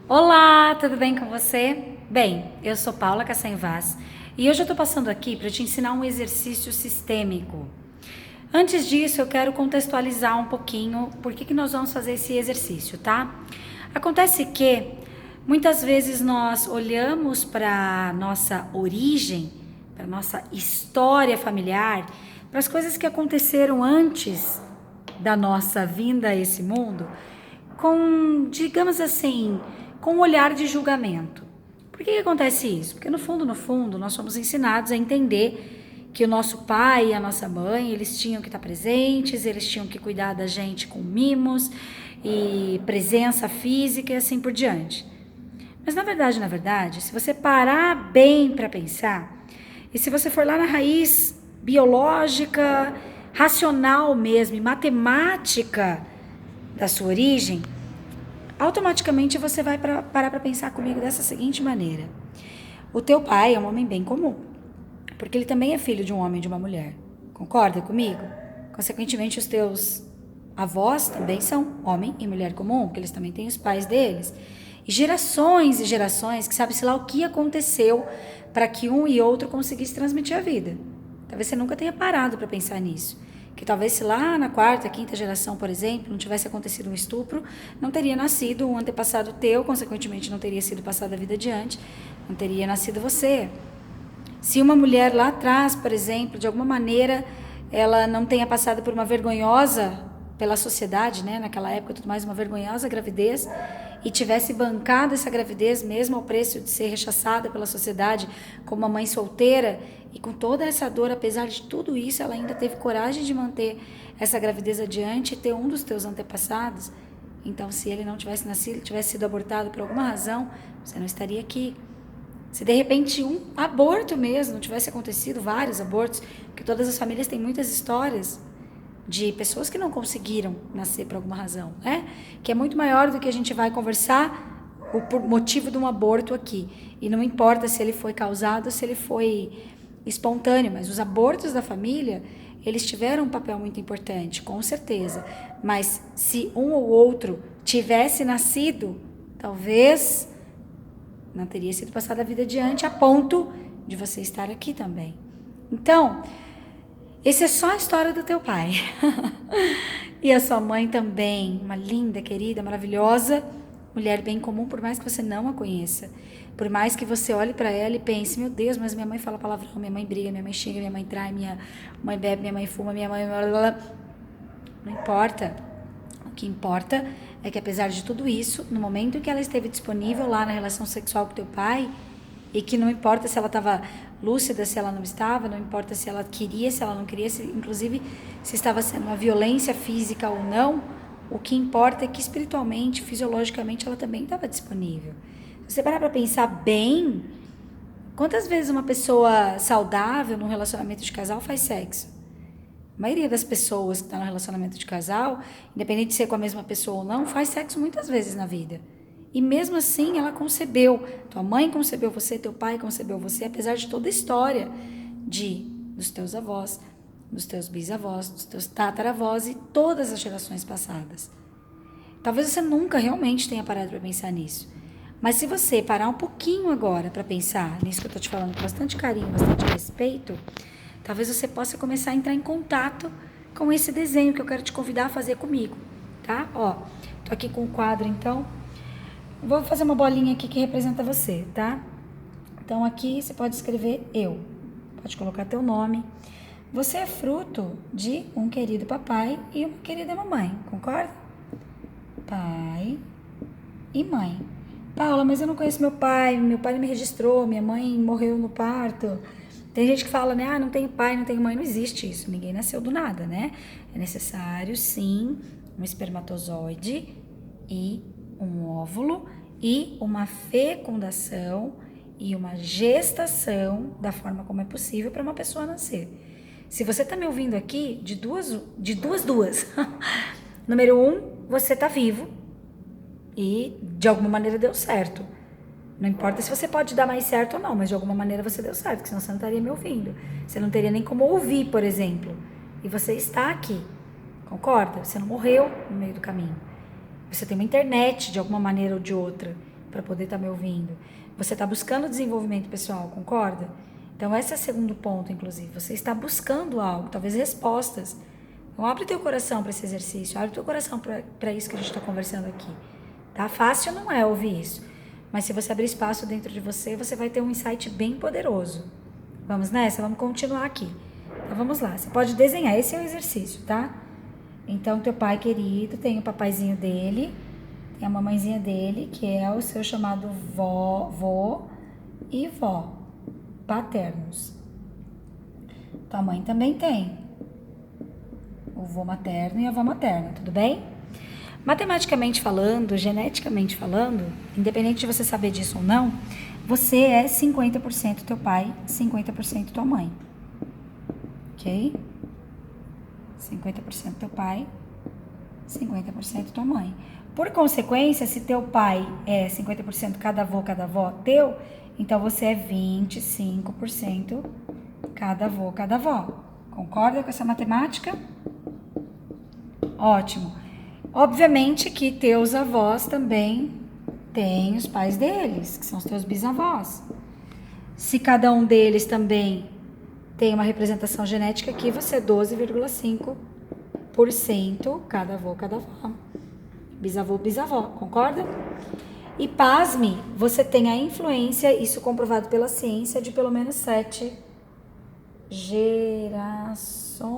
Olá, tudo bem com você? Bem, eu sou Paula Cassaim-Vaz e hoje eu estou passando aqui para te ensinar um exercício sistêmico. Antes disso, eu quero contextualizar um pouquinho por que nós vamos fazer esse exercício, tá? Acontece que muitas vezes nós olhamos para nossa origem, para nossa história familiar, para as coisas que aconteceram antes da nossa vinda a esse mundo, com, digamos assim, com um olhar de julgamento. Por que acontece isso? Porque no fundo, nós somos ensinados a entender que o nosso pai e a nossa mãe, eles tinham que estar presentes, eles tinham que cuidar da gente com mimos e presença física e assim por diante. Mas na verdade, se você parar bem para pensar, e se você for lá na raiz biológica, racional mesmo, matemática da sua origem, automaticamente você vai parar para pensar comigo dessa seguinte maneira. O teu pai é um homem bem comum, porque ele também é filho de um homem e de uma mulher. Concorda comigo? Consequentemente, os teus avós também são homem e mulher comum, porque eles também têm os pais deles. E gerações que sabe-se lá o que aconteceu para que um e outro conseguisse transmitir a vida. Talvez você nunca tenha parado para pensar nisso. Que talvez se lá na quarta, quinta geração, por exemplo, não tivesse acontecido um estupro, não teria nascido um antepassado teu, consequentemente não teria sido passada a vida adiante, não teria nascido você. Se uma mulher lá atrás, por exemplo, de alguma maneira, ela não tenha passado por uma vergonhosa, pela sociedade, né, naquela época, tudo mais, uma vergonhosa gravidez, e tivesse bancado essa gravidez, mesmo ao preço de ser rechaçada pela sociedade como uma mãe solteira, e com toda essa dor, apesar de tudo isso, ela ainda teve coragem de manter essa gravidez adiante e ter um dos teus antepassados. Então, se ele não tivesse nascido, tivesse sido abortado por alguma razão, você não estaria aqui. Se de repente um aborto mesmo não tivesse acontecido, vários abortos, porque todas as famílias têm muitas histórias de pessoas que não conseguiram nascer por alguma razão, né? Que é muito maior do que a gente vai conversar o motivo de um aborto aqui. E não importa se ele foi causado ou se ele foi espontâneo, mas os abortos da família, eles tiveram um papel muito importante, com certeza. Mas se um ou outro tivesse nascido, talvez não teria sido passada a vida adiante a ponto de você estar aqui também. Então, essa é só a história do teu pai. E a sua mãe também, uma linda, querida, maravilhosa, mulher bem comum, por mais que você não a conheça. Por mais que você olhe para ela e pense, meu Deus, mas minha mãe fala palavrão, minha mãe briga, minha mãe xinga, minha mãe trai, minha mãe bebe, minha mãe fuma, minha mãe... Não importa. O que importa é que apesar de tudo isso, no momento em que ela esteve disponível lá na relação sexual com teu pai, e que não importa se ela estava lúcida, se ela não estava, não importa se ela queria, se ela não queria, inclusive se estava sendo uma violência física ou não, o que importa é que espiritualmente, fisiologicamente, ela também estava disponível. Se você parar para pensar bem, quantas vezes uma pessoa saudável num relacionamento de casal faz sexo? A maioria das pessoas que estão no relacionamento de casal, independente de ser com a mesma pessoa ou não, faz sexo muitas vezes na vida. E mesmo assim ela concebeu, tua mãe concebeu você, teu pai concebeu você, apesar de toda a história dos teus avós, dos teus bisavós, dos teus tataravós e todas as gerações passadas. Talvez você nunca realmente tenha parado para pensar nisso. Mas se você parar um pouquinho agora para pensar nisso que eu estou te falando com bastante carinho, bastante respeito, talvez você possa começar a entrar em contato com esse desenho que eu quero te convidar a fazer comigo, tá? Ó, tô aqui com o quadro então. Vou fazer uma bolinha aqui que representa você, tá? Então aqui você pode escrever eu. Pode colocar teu nome. Você é fruto de um querido papai e uma querida mamãe, concorda? Pai e mãe. Paula, mas eu não conheço meu pai não me registrou, minha mãe morreu no parto. Tem gente que fala, né, ah, não tenho pai, não tenho mãe, não existe isso, ninguém nasceu do nada, né? É necessário, sim, um espermatozoide e um óvulo e uma fecundação e uma gestação da forma como é possível para uma pessoa nascer. Se você está me ouvindo aqui, de duas. Número 1, você está vivo e de alguma maneira deu certo. Não importa se você pode dar mais certo ou não, mas de alguma maneira você deu certo, porque senão você não estaria me ouvindo. Você não teria nem como ouvir, por exemplo. E você está aqui, concorda? Você não morreu no meio do caminho. Você tem uma internet de alguma maneira ou de outra. para poder estar me ouvindo. Você está buscando desenvolvimento pessoal, concorda? Então, esse é o segundo ponto, inclusive. Você está buscando algo, talvez respostas. Então, abre teu coração para esse exercício, abre teu coração para isso que a gente está conversando aqui. Tá? Fácil não é ouvir isso, mas se você abrir espaço dentro de você, você vai ter um insight bem poderoso. Vamos nessa? Vamos continuar aqui. Então, vamos lá. Você pode desenhar, esse é o exercício, tá? Então, teu pai querido tem o papaizinho dele, tem a mamãezinha dele, que é o seu chamado vô e vó, paternos. Tua mãe também tem o vô materno e a avó materna, tudo bem? Matematicamente falando, geneticamente falando, independente de você saber disso ou não, você é 50% teu pai, 50% tua mãe. Ok? 50% teu pai, 50% tua mãe. Por consequência, se teu pai é 50% cada avó teu, então você é 25% cada avó. Concorda com essa matemática? Ótimo. Obviamente que teus avós também têm os pais deles, que são os teus bisavós. Se cada um deles também tem uma representação genética aqui, você é 12,5% cada avô, cada avó. Bisavô, bisavó, concorda? E pasme, você tem a influência, isso comprovado pela ciência, de pelo menos 7 gerações.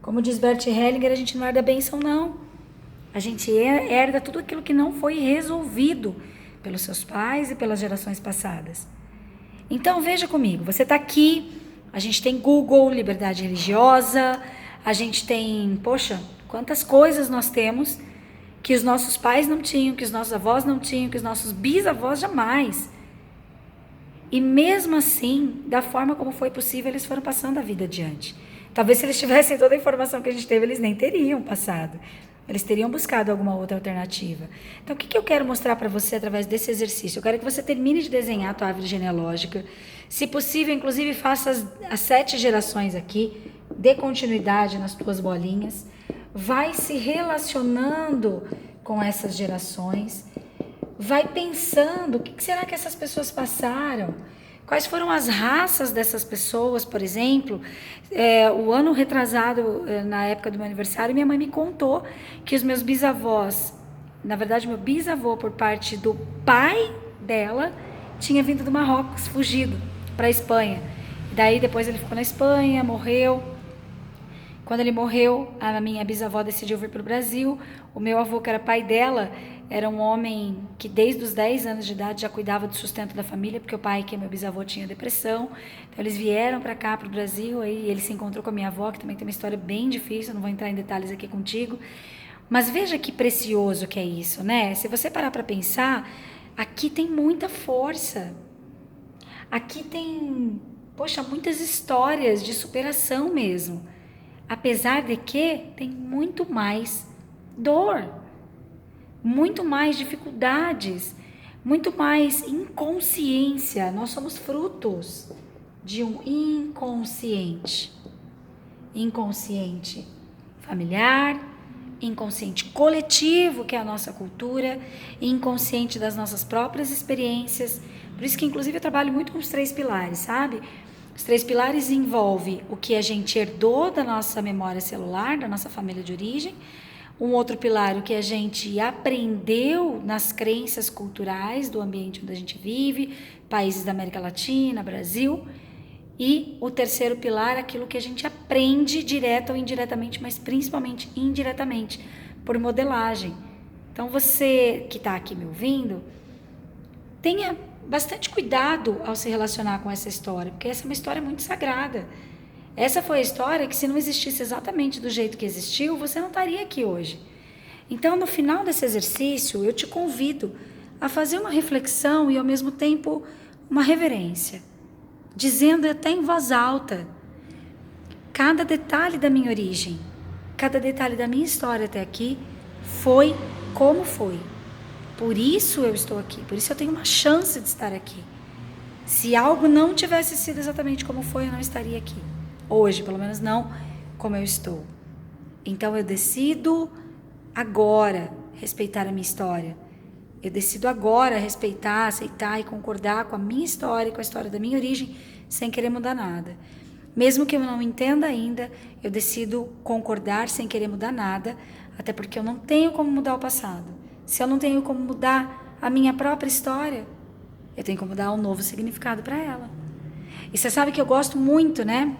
Como diz Bert Hellinger, a gente não herda bênção, não. A gente herda tudo aquilo que não foi resolvido pelos seus pais e pelas gerações passadas. Então, veja comigo, você está aqui, a gente tem Google, liberdade religiosa, a gente tem, poxa, quantas coisas nós temos que os nossos pais não tinham, que os nossos avós não tinham, que os nossos bisavós jamais. E mesmo assim, da forma como foi possível, eles foram passando a vida adiante. Talvez se eles tivessem toda a informação que a gente teve, eles nem teriam passado. Eles teriam buscado alguma outra alternativa. Então, o que eu quero mostrar para você através desse exercício? Eu quero que você termine de desenhar a tua árvore genealógica. Se possível, inclusive, faça as 7 gerações aqui. Dê continuidade nas tuas bolinhas. Vai se relacionando com essas gerações. Vai pensando o que será que essas pessoas passaram. Quais foram as raças dessas pessoas, por exemplo? O ano retrasado, na época do meu aniversário, minha mãe me contou que os meus bisavós, na verdade, meu bisavô, por parte do pai dela, tinha vindo do Marrocos, fugido para a Espanha. E daí, depois ele ficou na Espanha, morreu. Quando ele morreu, a minha bisavó decidiu vir para o Brasil. O meu avô, que era pai dela, era um homem que desde os 10 anos de idade já cuidava do sustento da família, porque o pai, que é meu bisavô, tinha depressão. Então eles vieram para cá, para o Brasil, aí ele se encontrou com a minha avó, que também tem uma história bem difícil, não vou entrar em detalhes aqui contigo. Mas veja que precioso que é isso, né? Se você parar para pensar, aqui tem muita força. Aqui tem, poxa, muitas histórias de superação mesmo. Apesar de que tem muito mais dor, muito mais dificuldades, muito mais inconsciência. Nós somos frutos de um inconsciente. Inconsciente familiar, inconsciente coletivo, que é a nossa cultura, inconsciente das nossas próprias experiências. Por isso que, inclusive, eu trabalho muito com os 3 pilares, sabe? Os 3 pilares envolvem o que a gente herdou da nossa memória celular, da nossa família de origem. Um outro pilar, o que a gente aprendeu nas crenças culturais do ambiente onde a gente vive, países da América Latina, Brasil. E o terceiro pilar, aquilo que a gente aprende direto ou indiretamente, mas principalmente indiretamente, por modelagem. Então, você que está aqui me ouvindo, tenha bastante cuidado ao se relacionar com essa história, porque essa é uma história muito sagrada. Essa foi a história que, se não existisse exatamente do jeito que existiu, você não estaria aqui hoje. Então, no final desse exercício, eu te convido a fazer uma reflexão e, ao mesmo tempo, uma reverência, dizendo até em voz alta, cada detalhe da minha origem, cada detalhe da minha história até aqui, foi como foi. Por isso eu estou aqui, por isso eu tenho uma chance de estar aqui. Se algo não tivesse sido exatamente como foi, eu não estaria aqui. Hoje, pelo menos não como eu estou. Então eu decido agora respeitar a minha história. Eu decido agora respeitar, aceitar e concordar com a minha história, com a história da minha origem, sem querer mudar nada. Mesmo que eu não entenda ainda, eu decido concordar sem querer mudar nada, até porque eu não tenho como mudar o passado. Se eu não tenho como mudar a minha própria história, eu tenho que mudar um novo significado para ela. E você sabe que eu gosto muito, né?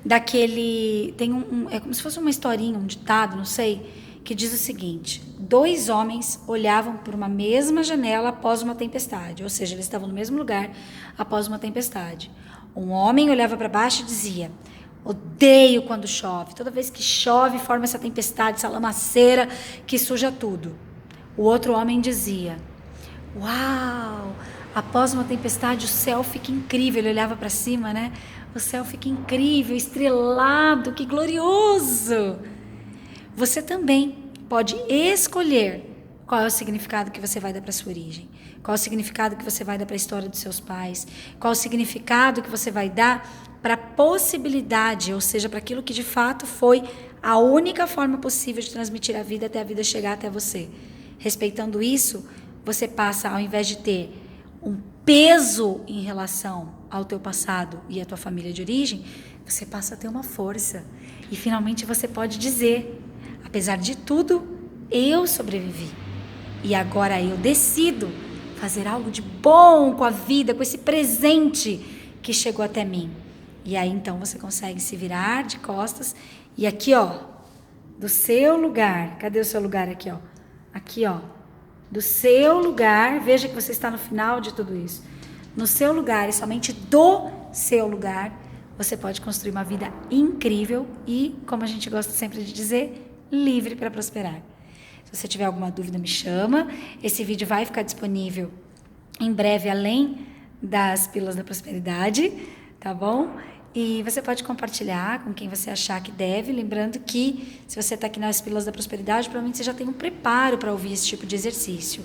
É como se fosse uma historinha, um ditado, não sei, que diz o seguinte: 2 homens olhavam por uma mesma janela após uma tempestade, ou seja, eles estavam no mesmo lugar após uma tempestade. Um homem olhava para baixo e dizia: odeio quando chove, toda vez que chove forma essa tempestade, essa lamaceira que suja tudo. O outro homem dizia: uau, após uma tempestade o céu fica incrível. Ele olhava para cima, né? O céu fica incrível, estrelado, que glorioso. Você também pode escolher qual é o significado que você vai dar para sua origem, qual é o significado que você vai dar para a história dos seus pais, qual é o significado que você vai dar para a possibilidade, ou seja, para aquilo que de fato foi a única forma possível de transmitir a vida até a vida chegar até você. Respeitando isso, você passa, ao invés de ter um peso em relação ao teu passado e à tua família de origem, você passa a ter uma força. E finalmente você pode dizer: apesar de tudo, eu sobrevivi. E agora eu decido fazer algo de bom com a vida, com esse presente que chegou até mim. E aí então você consegue se virar de costas e aqui, ó, do seu lugar, cadê o seu lugar aqui, ó? Aqui, ó, do seu lugar, veja que você está no final de tudo isso. No seu lugar e somente do seu lugar, você pode construir uma vida incrível e, como a gente gosta sempre de dizer, livre para prosperar. Se você tiver alguma dúvida, me chama. Esse vídeo vai ficar disponível em breve, além das Pílulas da Prosperidade, tá bom? E você pode compartilhar com quem você achar que deve. Lembrando que, se você está aqui nas Pílulas da Prosperidade, provavelmente você já tem um preparo para ouvir esse tipo de exercício,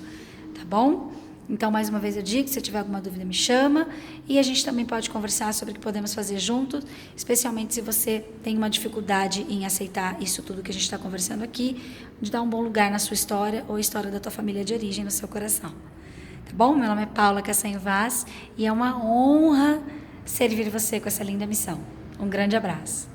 tá bom? Então, mais uma vez eu digo, se você tiver alguma dúvida, me chama. E a gente também pode conversar sobre o que podemos fazer juntos, especialmente se você tem uma dificuldade em aceitar isso tudo que a gente está conversando aqui, de dar um bom lugar na sua história ou história da tua família de origem no seu coração. Tá bom? Meu nome é Paula Cassem Vaz e é uma honra servir você com essa linda missão. Um grande abraço.